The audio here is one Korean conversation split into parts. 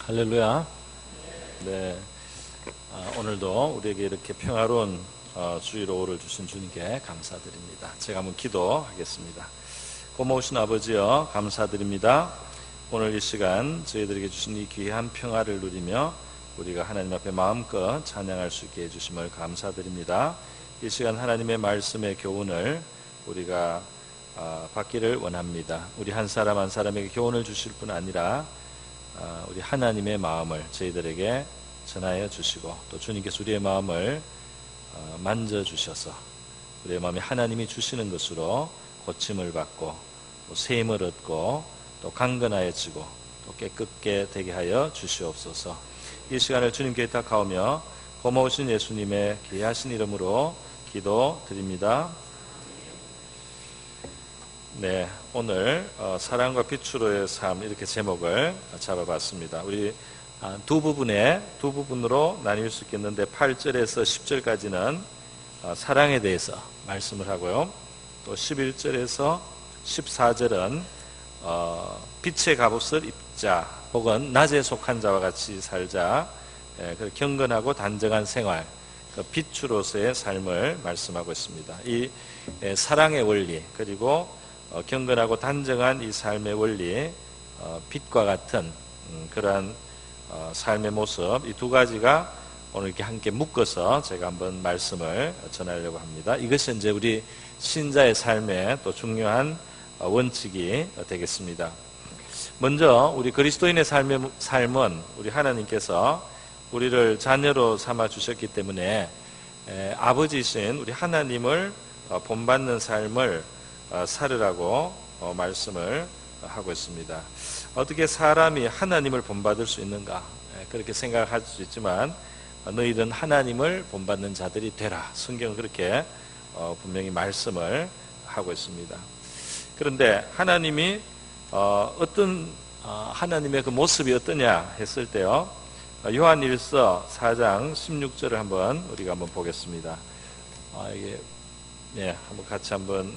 할렐루야. 네. 오늘도 우리에게 이렇게 평화로운 주일오후를 주신 주님께 감사드립니다. 제가 한번 기도하겠습니다. 고마우신 아버지여, 감사드립니다. 오늘 이 시간 저희들에게 주신 이 귀한 평화를 누리며 우리가 하나님 앞에 마음껏 찬양할 수 있게 해주심을 감사드립니다. 이 시간 하나님의 말씀의 교훈을 우리가 받기를 원합니다. 우리 한 사람 한 사람에게 교훈을 주실 뿐 아니라 우리 하나님의 마음을 저희들에게 전하여 주시고, 또 주님께서 우리의 마음을 만져주셔서 우리의 마음이 하나님이 주시는 것으로 고침을 받고 또 세임을 얻고 또 강건하여지고 또 깨끗게 되게 하여 주시옵소서. 이 시간을 주님께 부탁하오며 고마우신 예수님의 귀하신 이름으로 기도드립니다. 네, 오늘 사랑과 빛으로의 삶, 이렇게 제목을 잡아봤습니다. 우리 두 부분으로 나뉠 수 있겠는데 8절에서 10절까지는 사랑에 대해서 말씀을 하고요, 또 11절에서 14절은 빛의 갑옷을 입자, 혹은 낮에 속한 자와 같이 살자, 경건하고 단정한 생활, 빛으로서의 삶을 말씀하고 있습니다. 이 사랑의 원리, 그리고 경건하고 단정한 이 삶의 원리, 빛과 같은 그러한 삶의 모습, 이 두 가지가 오늘 이렇게 함께 묶어서 제가 한번 말씀을 전하려고 합니다. 이것이 이제 우리 신자의 삶의 또 중요한 원칙이 되겠습니다. 먼저 우리 그리스도인의 삶은 우리 하나님께서 우리를 자녀로 삼아 주셨기 때문에 아버지이신 우리 하나님을 본받는 삶을 살으라고 말씀을 하고 있습니다. 어떻게 사람이 하나님을 본받을 수 있는가? 그렇게 생각할 수 있지만 너희들은 하나님을 본받는 자들이 되라. 성경은 그렇게 분명히 말씀을 하고 있습니다. 그런데 하나님이 하나님의 그 모습이 어떠냐 했을 때요, 요한일서 4장 16절을 우리가 한번 보겠습니다. 한번 같이 한번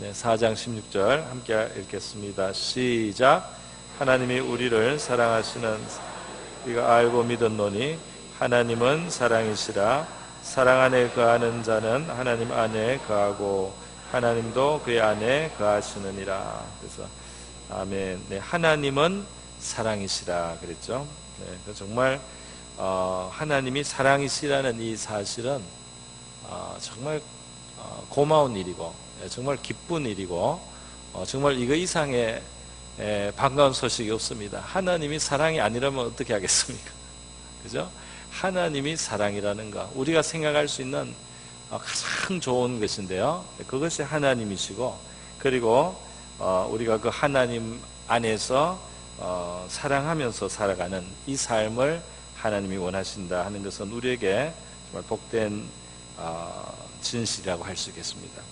4장 16절 함께 읽겠습니다. 시작. 하나님이 우리를 사랑하시는 우리가 알고 믿었노니 하나님은 사랑이시라. 사랑 안에 거하는 자는 하나님 안에 거하고 하나님도 그의 안에 거하시느니라. 그래서 아멘. 네, 하나님은 사랑이시라 그랬죠. 네, 정말 하나님이 사랑이시라는 이 사실은 정말 고마운 일이고, 정말 기쁜 일이고, 정말 이거 이상의 반가운 소식이 없습니다. 하나님이 사랑이 아니라면 어떻게 하겠습니까? 그죠? 하나님이 사랑이라는 것, 우리가 생각할 수 있는 가장 좋은 것인데요, 그것이 하나님이시고, 그리고 우리가 그 하나님 안에서 사랑하면서 살아가는 이 삶을 하나님이 원하신다 하는 것은 우리에게 정말 복된 진실이라고 할 수 있겠습니다.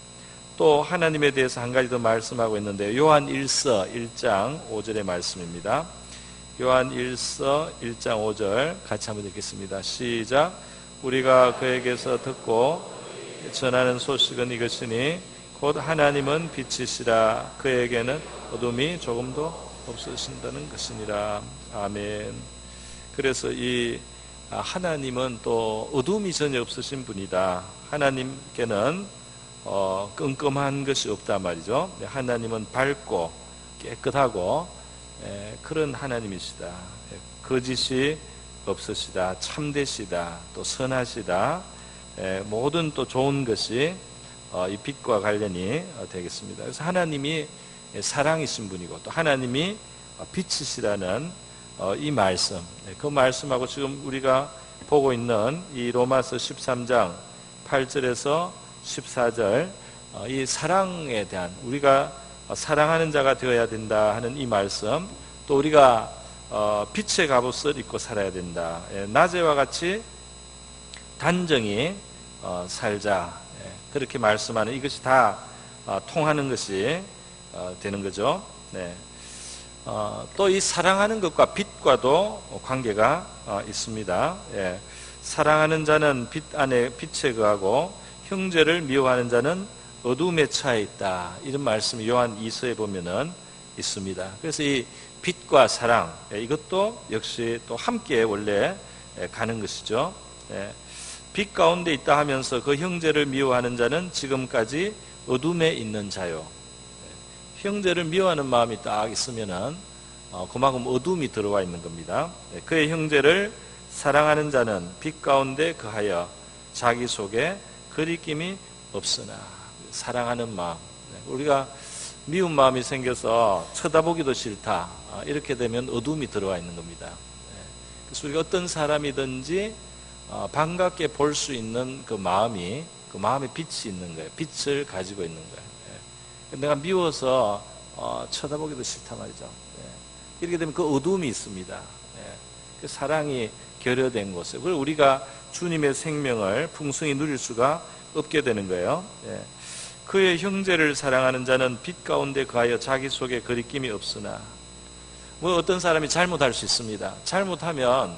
또 하나님에 대해서 한 가지 더 말씀하고 있는데, 요한 1서 1장 5절의 말씀입니다. 요한 1서 1장 5절 같이 한번 읽겠습니다. 시작. 우리가 그에게서 듣고 전하는 소식은 이것이니 곧 하나님은 빛이시라. 그에게는 어둠이 조금도 없으신다는 것이니라. 아멘. 그래서 이 하나님은 또 어둠이 전혀 없으신 분이다. 하나님께는 끔끔한 것이 없단 말이죠. 하나님은 밝고 깨끗하고 그런 하나님이시다. 거짓이 없으시다. 참되시다. 또 선하시다. 모든 또 좋은 것이 이 빛과 관련이 되겠습니다. 그래서 하나님이 사랑이신 분이고, 또 하나님이 빛이시라는 이 말씀, 그 말씀하고 지금 우리가 보고 있는 이 로마서 13장 8절에서 14절, 이 사랑에 대한, 우리가 사랑하는 자가 되어야 된다 하는 이 말씀, 또 우리가 빛의 갑옷을 입고 살아야 된다, 낮에와 같이 단정히 살자, 그렇게 말씀하는 이것이 다 통하는 것이 되는 거죠. 네. 또 이 사랑하는 것과 빛과도 관계가 있습니다. 사랑하는 자는 빛 안에 빛에 거하고 형제를 미워하는 자는 어둠에 처해 있다. 이런 말씀이 요한 2서에 보면은 있습니다. 그래서 이 빛과 사랑, 이것도 역시 또 함께 원래 가는 것이죠. 빛 가운데 있다 하면서 그 형제를 미워하는 자는 지금까지 어둠에 있는 자요. 형제를 미워하는 마음이 딱 있으면은 그만큼 어둠이 들어와 있는 겁니다. 그의 형제를 사랑하는 자는 빛 가운데 거하여 자기 속에 거리낌이 없으나. 사랑하는 마음. 우리가 미운 마음이 생겨서 쳐다보기도 싫다, 이렇게 되면 어둠이 들어와 있는 겁니다. 그래서 우리가 어떤 사람이든지 반갑게 볼 수 있는 그 마음에 빛이 있는 거예요. 빛을 가지고 있는 거예요. 내가 미워서 쳐다보기도 싫단 말이죠. 이렇게 되면 그 어둠이 있습니다. 그 사랑이 결여된 곳에, 그리고 우리가 주님의 생명을 풍성히 누릴 수가 없게 되는 거예요. 그의 형제를 사랑하는 자는 빛 가운데 거하여 자기 속에 거리낌이 없으나. 뭐 어떤 사람이 잘못할 수 있습니다. 잘못하면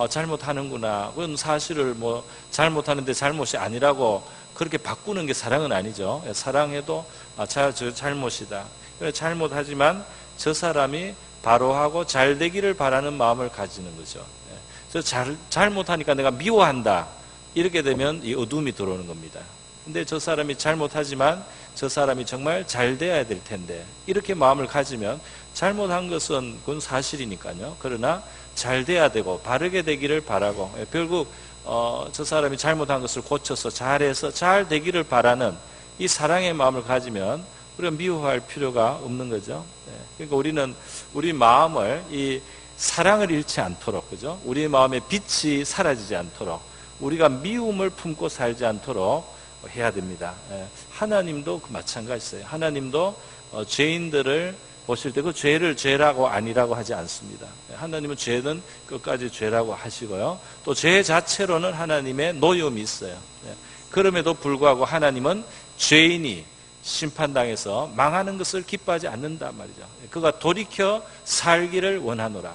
잘못하는구나, 그건 사실을 뭐 잘못하는데 잘못이 아니라고 그렇게 바꾸는 게 사랑은 아니죠. 사랑해도 저 잘못이다. 잘못하지만 저 사람이 바로하고 잘 되기를 바라는 마음을 가지는 거죠. 그래서 잘못하니까 내가 미워한다, 이렇게 되면 이 어둠이 들어오는 겁니다. 근데 저 사람이 잘못하지만 저 사람이 정말 잘 돼야 될 텐데, 이렇게 마음을 가지면 잘못한 것은 그건 사실이니까요. 그러나 잘 돼야 되고 바르게 되기를 바라고, 결국 저 사람이 잘못한 것을 고쳐서 잘해서 잘 되기를 바라는 이 사랑의 마음을 가지면 우리가 미워할 필요가 없는 거죠. 그러니까 우리는 우리 마음을 이 사랑을 잃지 않도록, 그죠? 우리 마음의 빛이 사라지지 않도록, 우리가 미움을 품고 살지 않도록 해야 됩니다. 하나님도 마찬가지예요. 하나님도 죄인들을 보실 때 그 죄를 죄라고 아니라고 하지 않습니다. 하나님은 죄는 끝까지 죄라고 하시고요. 또 죄 자체로는 하나님의 노여움이 있어요. 그럼에도 불구하고 하나님은 죄인이 심판당해서 망하는 것을 기뻐하지 않는단 말이죠. 그가 돌이켜 살기를 원하노라.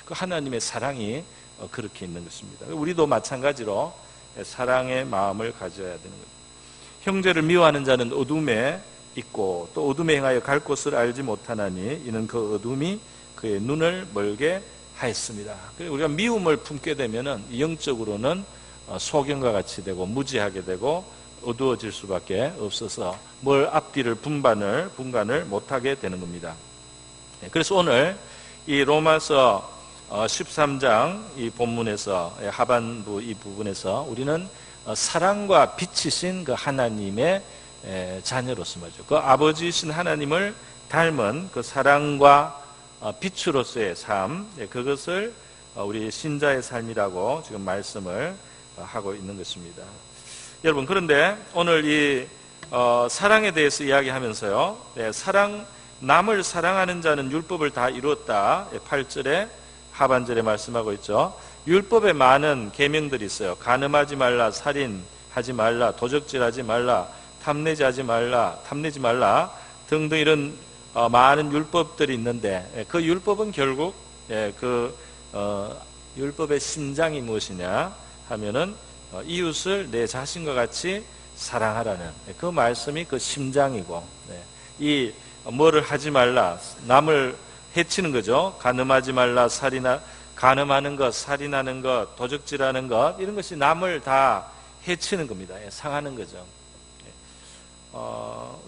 그 하나님의 사랑이 그렇게 있는 것입니다. 우리도 마찬가지로 사랑의 마음을 가져야 되는 거죠. 형제를 미워하는 자는 어둠에 있고 또 어둠에 행하여 갈 곳을 알지 못하나니 이는 그 어둠이 그의 눈을 멀게 하였습니다. 우리가 미움을 품게 되면은 영적으로는 소경과 같이 되고 무지하게 되고 어두워질 수밖에 없어서 뭘 앞뒤를 분간을 못하게 되는 겁니다. 그래서 오늘 이 로마서 13장 이 본문에서 하반부 이 부분에서 우리는 사랑과 빛이신 그 하나님의 자녀로서 말이죠. 그 아버지이신 하나님을 닮은 그 사랑과 빛으로서의 삶, 그것을 우리 신자의 삶이라고 지금 말씀을 하고 있는 것입니다. 여러분, 그런데 오늘 이 사랑에 대해서 이야기하면서요, 남을 사랑하는 자는 율법을 다 이루었다. 8절에 하반절에 말씀하고 있죠. 율법에 많은 계명들이 있어요. 간음하지 말라, 살인하지 말라, 도적질하지 말라, 탐내지 말라 등등 이런 많은 율법들이 있는데 그 율법은 결국 율법의 심장이 무엇이냐 하면은 이웃을 내 자신과 같이 사랑하라는 그 말씀이 그 심장이고, 이 뭐를 하지 말라, 남을 해치는 거죠. 간음하지 말라, 간음하는 것, 살인하는 것, 도적질하는 것, 이런 것이 남을 다 해치는 겁니다. 상하는 거죠.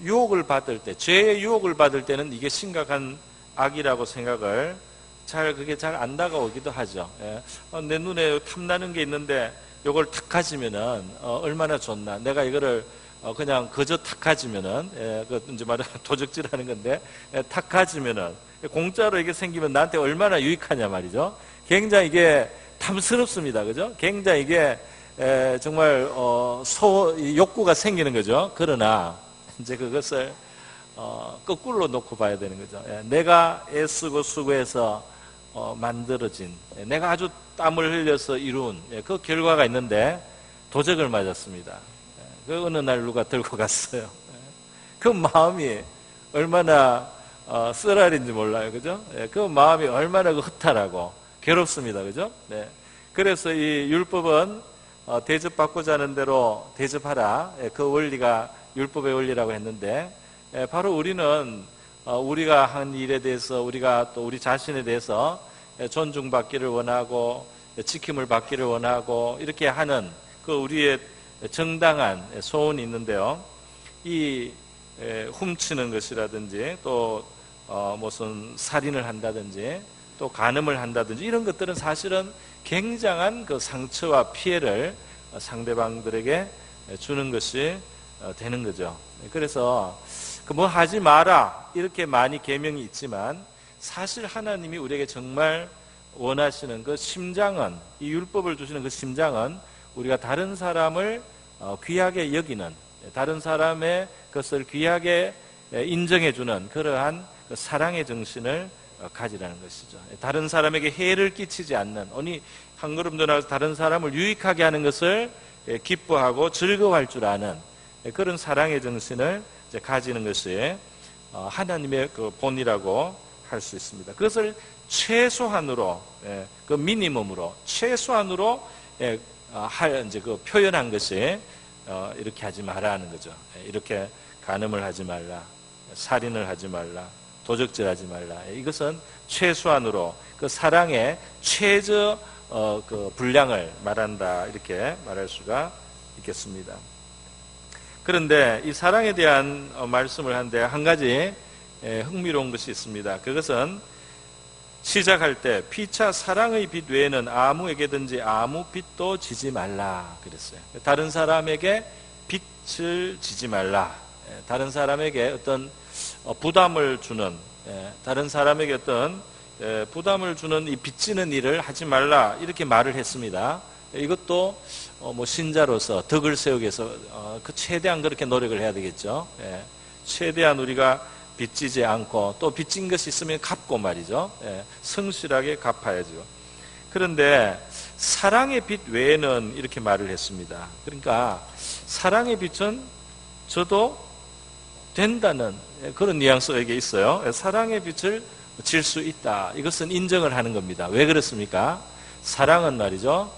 유혹을 받을 때, 죄의 유혹을 받을 때는 이게 심각한 악이라고 생각을 그게 잘 안 다가오기도 하죠. 내 눈에 탐나는 게 있는데 이걸 탁 가지면은 얼마나 좋나. 내가 이거를 그냥 그저 탁 가지면은, 그 이제 말하는 도적질하는 건데, 탁 가지면은 공짜로 이게 생기면 나한테 얼마나 유익하냐 말이죠. 굉장히 이게 탐스럽습니다. 그죠? 굉장히 이게 정말 욕구가 생기는 거죠. 그러나 이제 그것을 거꾸로 놓고 봐야 되는 거죠. 내가 애쓰고 수고해서 만들어진, 내가 아주 땀을 흘려서 이룬 그 결과가 있는데 도적을 맞았습니다. 그 어느 날 누가 들고 갔어요. 그 마음이 얼마나 쓰라린지 몰라요. 그죠? 그 마음이 얼마나 허탈하고 괴롭습니다. 그죠? 그래서 이 율법은 대접받고자 하는 대로 대접하라. 그 원리가 율법의 원리라고 했는데, 바로 우리는 우리가 한 일에 대해서 우리가 또 우리 자신에 대해서 존중받기를 원하고 지킴을 받기를 원하고 이렇게 하는 그 우리의 정당한 소원이 있는데요. 이 훔치는 것이라든지 또 무슨 살인을 한다든지 또 간음을 한다든지 이런 것들은 사실은 굉장한 그 상처와 피해를 상대방들에게 주는 것이 되는 거죠. 그래서 뭐 하지 마라 이렇게 많이 계명이 있지만 사실 하나님이 우리에게 정말 원하시는 그 심장은, 이 율법을 주시는 그 심장은 우리가 다른 사람을 귀하게 여기는, 다른 사람의 것을 귀하게 인정해주는 그러한 그 사랑의 정신을 가지라는 것이죠. 다른 사람에게 해를 끼치지 않는, 아니 한 걸음 더 나아가서 다른 사람을 유익하게 하는 것을 기뻐하고 즐거워할 줄 아는 그런 사랑의 정신을 가지는 것이 하나님의 그 본이라고 할 수 있습니다. 그것을 최소한으로, 그 미니멈으로 최소한으로 이제 그 표현한 것이 이렇게 하지 말라는 거죠. 이렇게 간음을 하지 말라, 살인을 하지 말라, 도적질하지 말라. 이것은 최소한으로 그 사랑의 최저 그 분량을 말한다, 이렇게 말할 수가 있겠습니다. 그런데 이 사랑에 대한 말씀을 하는데 한 가지 흥미로운 것이 있습니다. 그것은 시작할 때 피차 사랑의 빛 외에는 아무에게든지 아무 빛도 지지 말라 그랬어요. 다른 사람에게 빛을 지지 말라. 다른 사람에게 어떤 부담을 주는, 다른 사람에게 어떤 부담을 주는 이 빚지는 일을 하지 말라, 이렇게 말을 했습니다. 이것도 뭐 신자로서 덕을 세우기 위해서 그 최대한 그렇게 노력을 해야 되겠죠. 최대한 우리가 빚지지 않고 또 빚진 것이 있으면 갚고 말이죠. 성실하게 갚아야죠. 그런데 사랑의 빛 외에는 이렇게 말을 했습니다. 그러니까 사랑의 빛은 저도 된다는 그런 뉘앙스가 여기 있어요. 사랑의 빛을 질 수 있다. 이것은 인정을 하는 겁니다. 왜 그렇습니까? 사랑은 말이죠.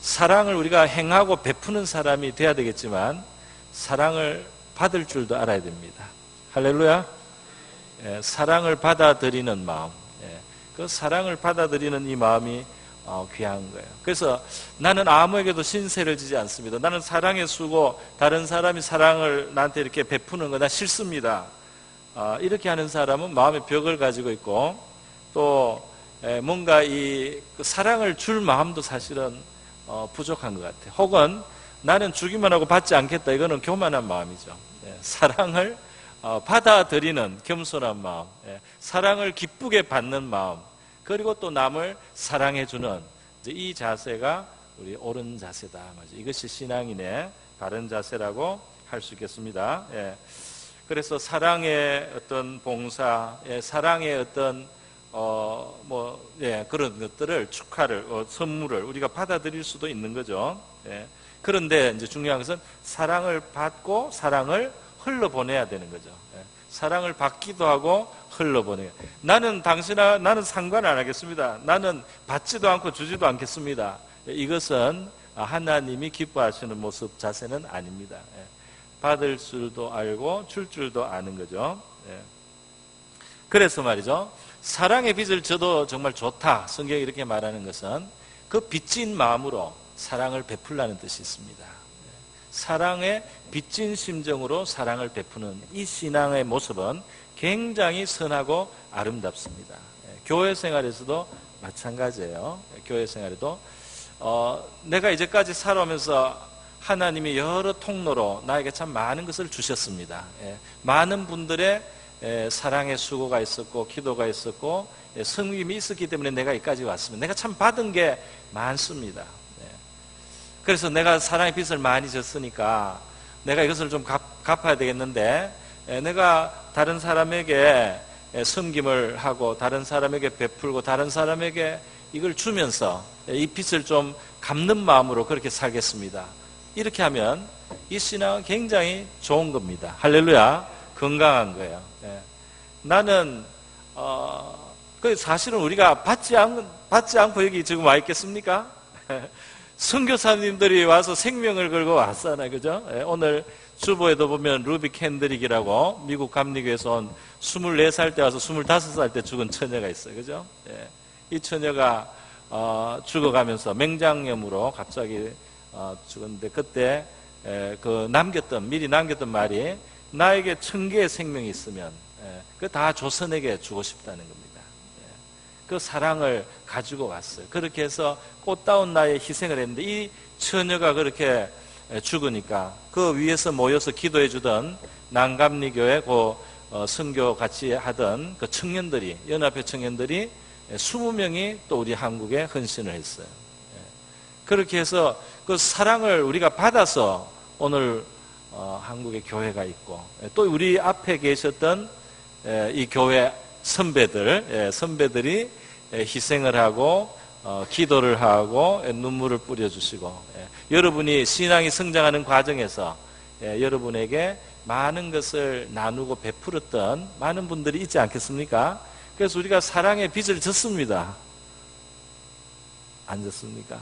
사랑을 우리가 행하고 베푸는 사람이 돼야 되겠지만 사랑을 받을 줄도 알아야 됩니다. 할렐루야. 사랑을 받아들이는 마음, 그 사랑을 받아들이는 이 마음이 귀한 거예요. 그래서 나는 아무에게도 신세를 지지 않습니다. 나는 사랑에 쓰고 다른 사람이 사랑을 나한테 이렇게 베푸는 거 나 싫습니다. 이렇게 하는 사람은 마음의 벽을 가지고 있고 또 뭔가 이 사랑을 줄 마음도 사실은 부족한 것 같아요. 혹은 나는 주기만 하고 받지 않겠다, 이거는 교만한 마음이죠. 사랑을 받아들이는 겸손한 마음, 사랑을 기쁘게 받는 마음, 그리고 또 남을 사랑해주는 이 자세가 우리 옳은 자세다. 이것이 신앙인의 바른 자세라고 할 수 있겠습니다. 그래서 사랑의 어떤 봉사, 사랑의 어떤 그런 것들을 축하를, 선물을 우리가 받아들일 수도 있는 거죠. 그런데 이제 중요한 것은 사랑을 받고 사랑을 흘러보내야 되는 거죠. 사랑을 받기도 하고 흘러보내요. 나는 상관 안 하겠습니다. 나는 받지도 않고 주지도 않겠습니다. 이것은 하나님이 기뻐하시는 모습, 자세는 아닙니다. 받을 줄도 알고 줄 줄도 아는 거죠. 그래서 말이죠. 사랑의 빚을 져도 정말 좋다. 성경이 이렇게 말하는 것은 그 빚진 마음으로 사랑을 베풀라는 뜻이 있습니다. 사랑의 빚진 심정으로 사랑을 베푸는 이 신앙의 모습은 굉장히 선하고 아름답습니다. 교회 생활에서도 마찬가지예요. 교회 생활에도 내가 이제까지 살아오면서 하나님이 여러 통로로 나에게 참 많은 것을 주셨습니다. 많은 분들의 사랑의 수고가 있었고 기도가 있었고 성김이 있었기 때문에 내가 여기까지 왔습니다. 내가 참 받은 게 많습니다. 그래서 내가 사랑의 빚을 많이 졌으니까 내가 이것을 좀 갚아야 되겠는데, 내가 다른 사람에게 섬김을 하고 다른 사람에게 베풀고 다른 사람에게 이걸 주면서 이 빚을 좀 갚는 마음으로 그렇게 살겠습니다. 이렇게 하면 이 신앙은 굉장히 좋은 겁니다. 할렐루야. 건강한 거예요. 나는 사실은 우리가 받지 않고 여기 지금 와 있겠습니까? 선교사님들이 와서 생명을 걸고 왔잖아요. 그죠? 오늘 주보에도 보면 루비 캔드릭이라고 미국 감리교에서 온 24살 때 와서 25살 때 죽은 처녀가 있어요. 그죠? 예. 이 처녀가 죽어가면서 맹장염으로 갑자기 죽었는데 그때 미리 남겼던 말이 나에게 1000개의 생명이 있으면 그 다 조선에게 주고 싶다는 겁니다. 그 사랑을 가지고 왔어요. 그렇게 해서 꽃다운 나에 희생을 했는데 이 처녀가 그렇게 죽으니까 그 위에서 모여서 기도해 주던 난감리교회 선교 같이 하던 그 청년들이, 연합회 청년들이 20명이 또 우리 한국에 헌신을 했어요. 그렇게 해서 그 사랑을 우리가 받아서 오늘 한국에 교회가 있고, 또 우리 앞에 계셨던 이 교회 선배들이 희생을 하고 기도를 하고 눈물을 뿌려주시고, 여러분이 신앙이 성장하는 과정에서 여러분에게 많은 것을 나누고 베풀었던 많은 분들이 있지 않겠습니까? 그래서 우리가 사랑의 빚을 졌습니다. 안 졌습니까?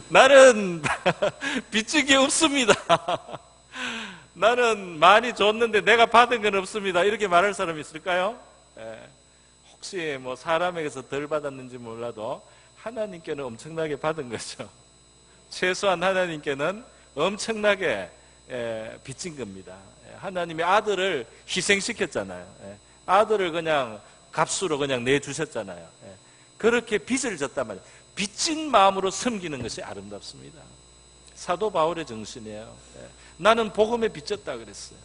나는 빚진 게 없습니다. 나는 많이 줬는데 내가 받은 건 없습니다. 이렇게 말할 사람이 있을까요? 혹시 뭐 사람에게서 덜 받았는지 몰라도 하나님께는 엄청나게 받은 거죠. 최소한 하나님께는 엄청나게 빚진 겁니다. 하나님의 아들을 희생시켰잖아요. 아들을 그냥 값으로 그냥 내주셨잖아요. 그렇게 빚을 졌단 말이에요. 빚진 마음으로 섬기는 것이 아름답습니다. 사도 바울의 정신이에요. 나는 복음에 빚졌다 그랬어요.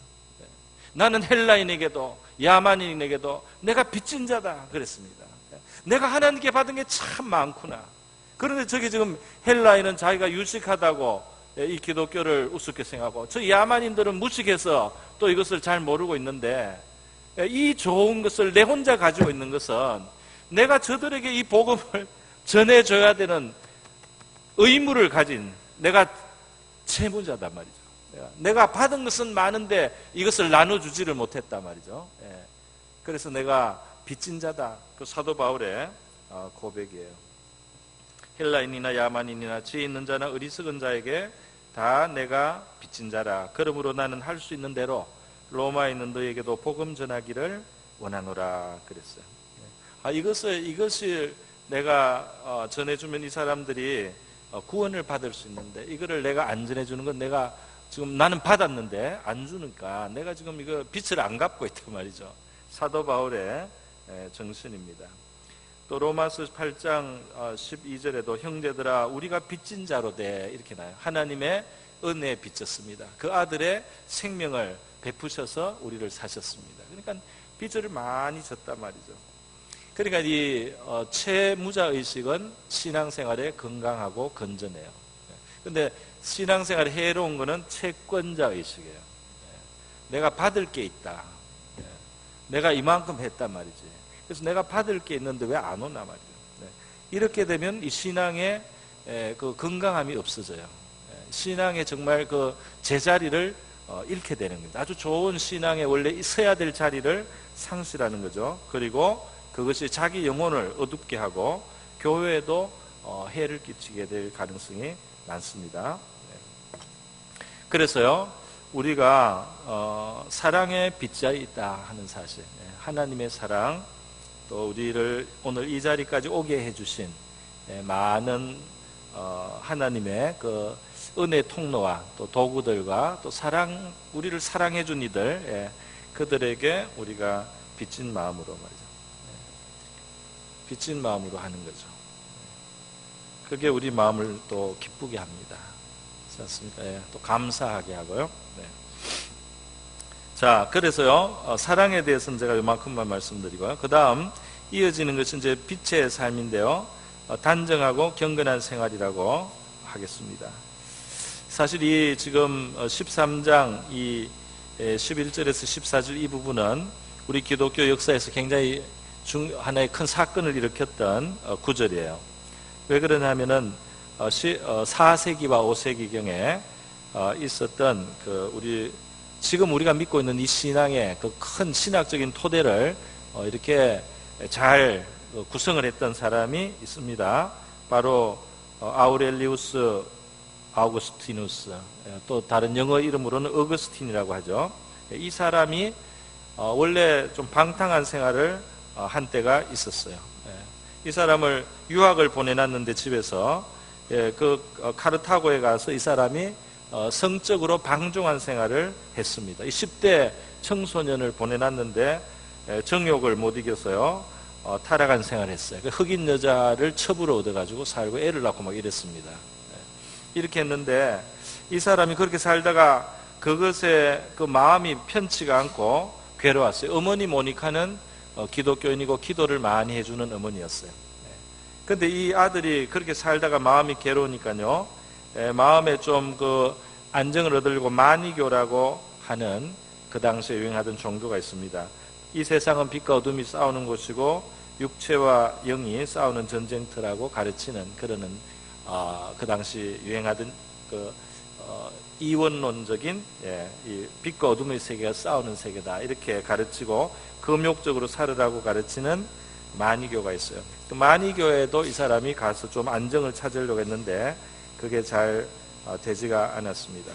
나는 헬라인에게도 야만인에게도 내가 빚진 자다 그랬습니다. 내가 하나님께 받은 게 참 많구나. 그런데 저기 지금 헬라인은 자기가 유식하다고 이 기독교를 우습게 생각하고, 저 야만인들은 무식해서 또 이것을 잘 모르고 있는데, 이 좋은 것을 내 혼자 가지고 있는 것은 내가 저들에게 이 복음을 전해줘야 되는 의무를 가진 내가 채무자단 말이죠. 내가 받은 것은 많은데 이것을 나눠주지를 못했단 말이죠. 그래서 내가 빚진 자다. 그 사도 바울의 고백이에요. 헬라인이나 야만인이나 지혜 있는 자나 어리석은 자에게 다 내가 빚진 자라. 그러므로 나는 할 수 있는 대로 로마에 있는 너에게도 복음 전하기를 원하노라 그랬어요. 이것을 내가 전해주면 이 사람들이 구원을 받을 수 있는데, 이거를 내가 안 전해주는 건 내가 지금 나는 받았는데 안 주니까 내가 지금 이거 빚을 안 갚고 있단 말이죠. 사도 바울의 정신입니다. 또 로마서 8장 12절에도 형제들아 우리가 빚진 자로 돼 이렇게 나와요. 하나님의 은혜에 빚졌습니다. 그 아들의 생명을 베푸셔서 우리를 사셨습니다. 그러니까 빚을 많이 졌단 말이죠. 그러니까 이 채무자의식은 신앙생활에 건강하고 건전해요. 그런데 신앙생활에 해로운 것은 채권자의식이에요. 내가 받을 게 있다. 내가 이만큼 했단 말이지. 그래서 내가 받을 게 있는데 왜 안 오나 말이에요. 이렇게 되면 이 신앙의 그 건강함이 없어져요. 신앙의 정말 그 제자리를 잃게 되는 겁니다. 아주 좋은 신앙에 원래 있어야 될 자리를 상실하는 거죠. 그리고 그것이 자기 영혼을 어둡게 하고 교회에도 해를 끼치게 될 가능성이 많습니다. 그래서요, 우리가 사랑의 빚자에 있다 하는 사실, 하나님의 사랑, 또 우리를 오늘 이 자리까지 오게 해주신 많은 하나님의 그 은혜 통로와 또 도구들과 또 우리를 사랑해준 이들, 그들에게 우리가 빚진 마음으로 말이죠. 빚진 마음으로 하는 거죠. 그게 우리 마음을 또 기쁘게 합니다. 그렇지 않습니까? 또 감사하게 하고요. 자, 그래서요, 사랑에 대해서는 제가 요만큼만 말씀드리고요. 그 다음 이어지는 것은 이제 빛의 삶인데요. 단정하고 경건한 생활이라고 하겠습니다. 사실 이 지금 13장 이 11절에서 14절 이 부분은 우리 기독교 역사에서 굉장히 하나의 큰 사건을 일으켰던 구절이에요. 왜 그러냐면은 4세기와 5세기경에 있었던 지금 우리가 믿고 있는 이 신앙의 그 큰 신학적인 토대를 이렇게 잘 구성을 했던 사람이 있습니다. 바로 아우구스티누스, 또 다른 영어 이름으로는 어거스틴이라고 하죠. 이 사람이 원래 좀 방탕한 생활을 한 때가 있었어요. 이 사람을 유학을 보내놨는데 집에서 그 카르타고에 가서 이 사람이 성적으로 방종한 생활을 했습니다. 이 10대 청소년을 보내놨는데 정욕을 못 이겨서요 타락한 생활을 했어요. 흑인 여자를 첩으로 얻어가지고 살고 애를 낳고 막 이랬습니다. 이렇게 했는데 이 사람이 그렇게 살다가 그것에 그 마음이 편치가 않고 괴로웠어요. 어머니 모니카는 기독교인이고 기도를 많이 해주는 어머니였어요. 근데 이 아들이 그렇게 살다가 마음이 괴로우니까요, 마음에 좀 그 안정을 얻으려고 마니교라고 하는 그 당시에 유행하던 종교가 있습니다. 이 세상은 빛과 어둠이 싸우는 곳이고 육체와 영이 싸우는 전쟁터라고 가르치는 그러는 그 당시 유행하던 그 이원론적인 이 빛과 어둠의 세계가 싸우는 세계다 이렇게 가르치고 금욕적으로 살으라고 가르치는 마니교가 있어요. 그 마니교에도 이 사람이 가서 좀 안정을 찾으려고 했는데 그게 잘 되지가 않았습니다.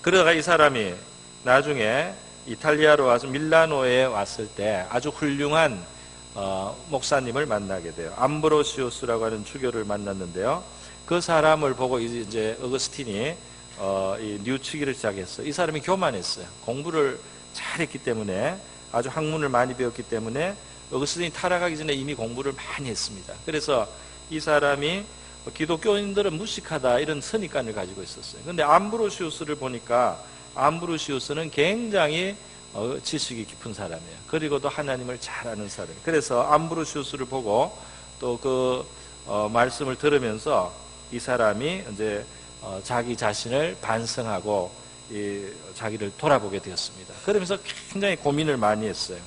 그러다가 이 사람이 나중에 이탈리아로 와서 밀라노에 왔을 때 아주 훌륭한 목사님을 만나게 돼요. 암브로시우스라고 하는 주교를 만났는데요. 그 사람을 보고 이제 어거스틴이 이 뉘우치기를 시작했어요. 이 사람이 교만했어요. 공부를 잘했기 때문에 아주 학문을 많이 배웠기 때문에 어거스틴이 타락하기 전에 이미 공부를 많이 했습니다. 그래서 이 사람이 기독교인들은 무식하다 이런 선입관을 가지고 있었어요. 그런데 암브로시우스를 보니까 암브로시우스는 굉장히 지식이 깊은 사람이에요. 그리고도 하나님을 잘 아는 사람이에요. 그래서 암브로시우스를 보고 또 그 말씀을 들으면서 이 사람이 이제 자기 자신을 반성하고 자기를 돌아보게 되었습니다. 그러면서 굉장히 고민을 많이 했어요.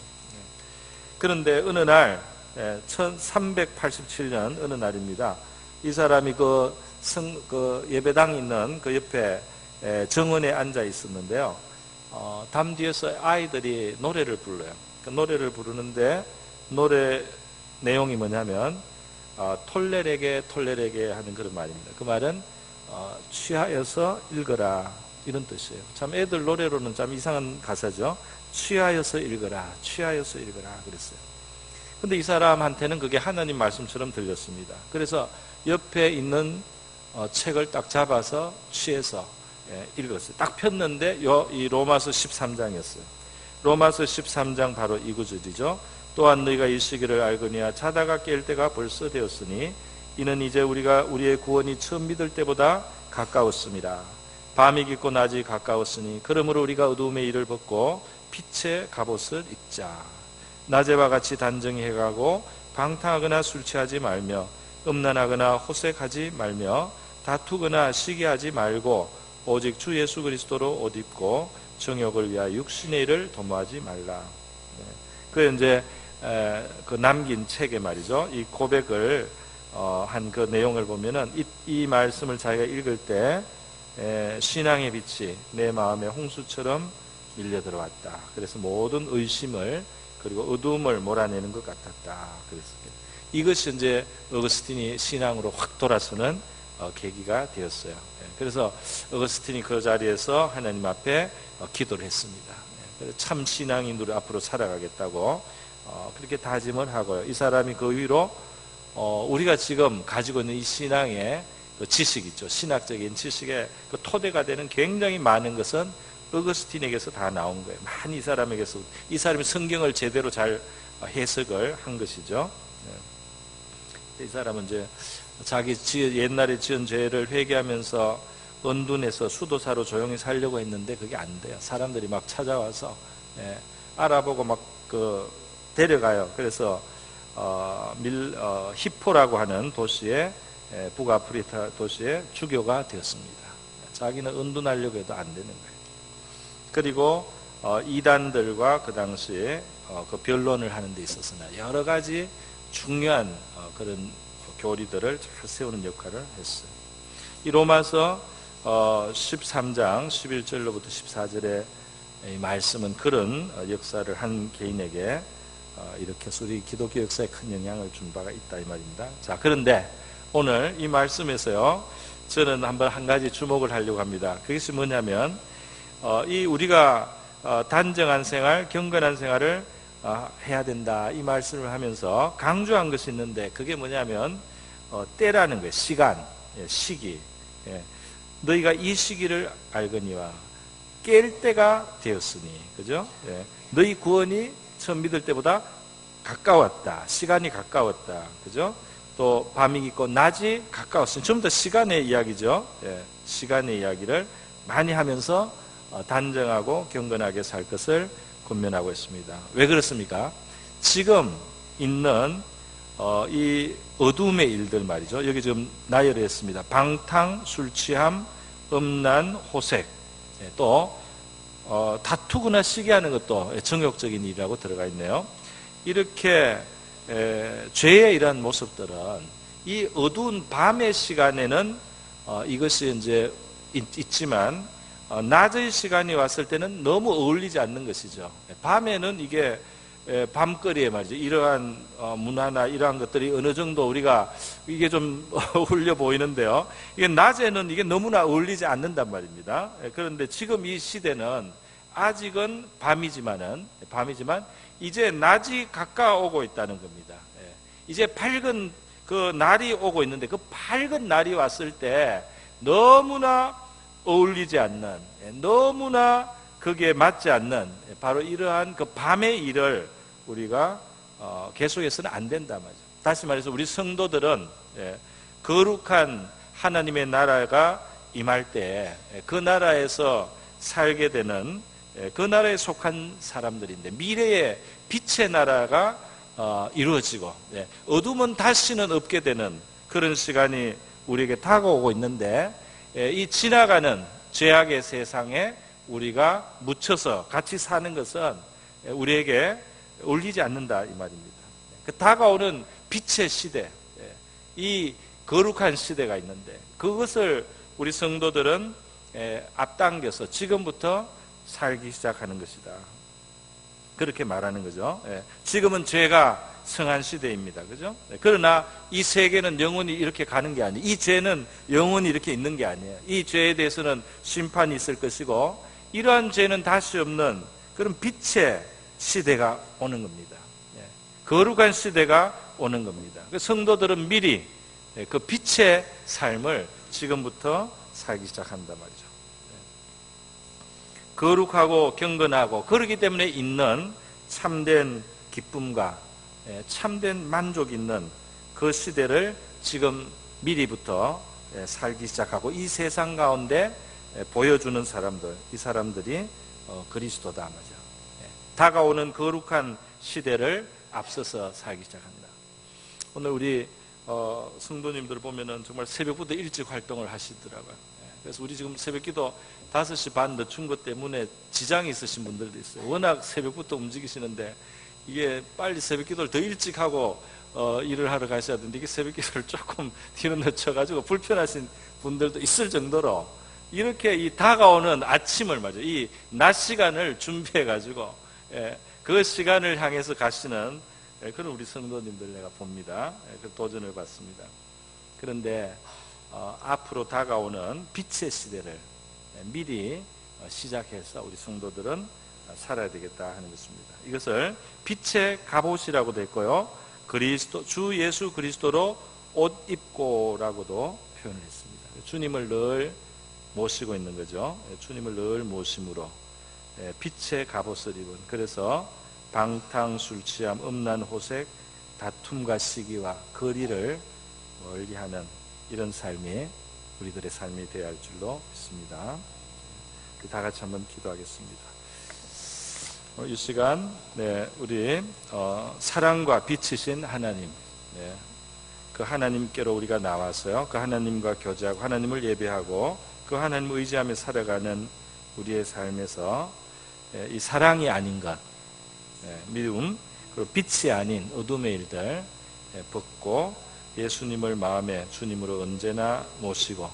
그런데 어느 날 1387년 어느 날입니다. 이 사람이 그 예배당 있는 그 옆에 정원에 앉아 있었는데요. 담 뒤에서 아이들이 노래를 불러요. 그 노래를 부르는데 노래 내용이 뭐냐면 톨레레게 톨레레게 하는 그런 말입니다. 그 말은 취하여서 읽어라 이런 뜻이에요. 참 애들 노래로는 참 이상한 가사죠. 취하여서 읽어라, 취하여서 읽어라 그랬어요. 근데 이 사람한테는 그게 하나님 말씀처럼 들렸습니다. 그래서 옆에 있는 책을 딱 잡아서 취해서 읽었어요. 딱 폈는데 이 로마서 13장이었어요. 로마서 13장 바로 이 구절이죠. 또한 너희가 이 시기를 알거니와 자다가 깰 때가 벌써 되었으니 이는 이제 우리가 우리의 구원이 처음 믿을 때보다 가까웠습니다. 밤이 깊고 낮이 가까웠으니 그러므로 우리가 어두움의 일을 벗고 빛의 갑옷을 입자. 낮에와 같이 단정히 해가고 방탕하거나 술 취하지 말며 음란하거나 호색하지 말며 다투거나 시기하지 말고 오직 주 예수 그리스도로 옷 입고 정욕을 위하여 육신의 일을 도모하지 말라. 그 이제 그 남긴 책에 말이죠. 이 고백을 한 그 내용을 보면은 이 말씀을 자기가 읽을 때 신앙의 빛이 내 마음에 홍수처럼 밀려 들어왔다. 그래서 모든 의심을 그리고 어두움을 몰아내는 것 같았다. 그랬습니다. 이것이 이제 어거스틴이 신앙으로 확 돌아서는 계기가 되었어요. 그래서 어거스틴이 그 자리에서 하나님 앞에 기도를 했습니다. 참 신앙인으로 앞으로 살아가겠다고 그렇게 다짐을 하고요. 이 사람이 그 위로 우리가 지금 가지고 있는 이 신앙의 그 지식 있죠. 신학적인 지식의 그 토대가 되는 굉장히 많은 것은 어거스틴에게서 다 나온 거예요. 많이 이 사람에게서. 이 사람이 성경을 제대로 잘 해석을 한 것이죠. 이 사람은 이제 자기 옛날에 지은 죄를 회개하면서 언둔해서 수도사로 조용히 살려고 했는데 그게 안 돼요. 사람들이 막 찾아와서 알아보고 막 데려가요. 그래서 히포라고 하는 도시에 북아프리카 도시에 주교가 되었습니다. 자기는 은둔하려고 해도 안 되는 거예요. 그리고 이단들과 그 당시에 그 변론을 하는 데 있어서는 여러 가지 중요한 그런 교리들을 잘 세우는 역할을 했어요. 이 로마서 13장 11절로부터 14절의 이 말씀은 그런 역사를 한 개인에게 이렇게 우리 기독교 역사에 큰 영향을 준 바가 있다 이 말입니다. 자, 그런데 오늘 이 말씀에서요, 저는 한번 한 가지 주목을 하려고 합니다. 그것이 뭐냐면 이 우리가 단정한 생활, 경건한 생활을 해야 된다 이 말씀을 하면서 강조한 것이 있는데 그게 뭐냐면 때라는 거예요. 시간, 시기. 너희가 이 시기를 알거니와 깰 때가 되었으니, 그죠? 너희 구원이 처음 믿을 때보다 가까웠다. 시간이 가까웠다. 그죠? 또 밤이 깊고 낮이 가까웠으니 전부 다 시간의 이야기죠. 시간의 이야기를 많이 하면서 단정하고 경건하게 살 것을 권면하고 있습니다. 왜 그렇습니까? 지금 있는 이 어둠의 일들 말이죠. 여기 지금 나열했습니다. 방탕, 술 취함, 음란, 호색, 또 다투거나 시기하는 것도 정욕적인 일이라고 들어가 있네요. 이렇게 죄의 이러한 모습들은 이 어두운 밤의 시간에는 이것이 이제 있지만 낮의 시간이 왔을 때는 너무 어울리지 않는 것이죠. 밤에는 이게 밤거리에 말이죠. 이러한 문화나 이러한 것들이 어느 정도 우리가 이게 좀 어울려 보이는데요. 이게 낮에는 이게 너무나 어울리지 않는단 말입니다. 그런데 지금 이 시대는 아직은 밤이지만 이제 낮이 가까워오고 있다는 겁니다. 이제 밝은 그 날이 오고 있는데 그 밝은 날이 왔을 때 너무나 어울리지 않는, 너무나 거기에 맞지 않는 바로 이러한 그 밤의 일을 우리가 계속해서는 안 된단 말이죠. 다시 말해서 우리 성도들은 거룩한 하나님의 나라가 임할 때 그 나라에서 살게 되는 그 나라에 속한 사람들인데 미래의 빛의 나라가 이루어지고 어둠은 다시는 없게 되는 그런 시간이 우리에게 다가오고 있는데 이 지나가는 죄악의 세상에 우리가 묻혀서 같이 사는 것은 우리에게 어울리지 않는다 이 말입니다. 그 다가오는 빛의 시대, 이 거룩한 시대가 있는데 그것을 우리 성도들은 앞당겨서 지금부터 살기 시작하는 것이다. 그렇게 말하는 거죠. 지금은 죄가 성한 시대입니다. 그죠? 그러나 이 세계는 영원히 이렇게 가는 게 아니에요. 이 죄는 영원히 이렇게 있는 게 아니에요. 이 죄에 대해서는 심판이 있을 것이고 이러한 죄는 다시 없는 그런 빛의 시대가 오는 겁니다. 거룩한 시대가 오는 겁니다. 성도들은 미리 그 빛의 삶을 지금부터 살기 시작한단 말이죠. 거룩하고 경건하고 그렇기 때문에 있는 참된 기쁨과 참된 만족이 있는 그 시대를 지금 미리부터 살기 시작하고 이 세상 가운데 보여주는 사람들, 이 사람들이 그리스도다 말이죠. 다가오는 거룩한 시대를 앞서서 살기 시작합니다. 오늘 우리 성도님들 보면은 정말 새벽부터 일찍 활동을 하시더라고요. 그래서 우리 지금 새벽기도 5시 반 늦춘 것 때문에 지장이 있으신 분들도 있어요. 워낙 새벽부터 움직이시는데 이게 빨리 새벽기도를 더 일찍 하고 일을 하러 가셔야 되는데 이게 새벽기도를 조금 뒤로 늦춰가지고 불편하신 분들도 있을 정도로 이렇게 이 다가오는 아침을 말이죠. 이 낮 시간을 준비해가지고 그 시간을 향해서 가시는 그런 우리 성도님들 내가 봅니다. 그 도전을 받습니다. 그런데 앞으로 다가오는 빛의 시대를 미리 시작해서 우리 성도들은 살아야 되겠다 하는 것입니다. 이것을 빛의 갑옷이라고 되어 있고요. 주 예수 그리스도로 옷 입고라고도 표현을 했습니다. 주님을 늘 모시고 있는 거죠. 주님을 늘 모심으로 빛의 갑옷을 입은, 그래서 방탕, 술 취함, 음란, 호색, 다툼과 시기와 거리를 멀리하는 이런 삶이 우리들의 삶이 되어야 할 줄로 믿습니다. 다 같이 한번 기도하겠습니다. 이 시간 우리 사랑과 빛이신 하나님, 그 하나님께로 우리가 나와서요, 그 하나님과 교제하고 하나님을 예배하고 그 하나님을 의지하며 살아가는 우리의 삶에서 이 사랑이 아닌 것, 미움, 그리고 빛이 아닌 어둠의 일들 벗고 예수님을 마음에 주님으로 언제나 모시고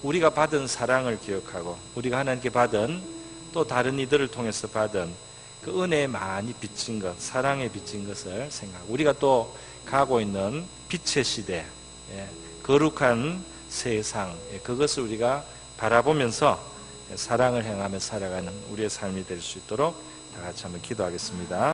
우리가 받은 사랑을 기억하고 우리가 하나님께 받은 또 다른 이들을 통해서 받은 그 은혜에 많이 비친 것, 사랑에 비친 것을 생각하고 우리가 또 가고 있는 빛의 시대, 거룩한 세상, 그것을 우리가 바라보면서 사랑을 행하며 살아가는 우리의 삶이 될 수 있도록 다 같이 한번 기도하겠습니다.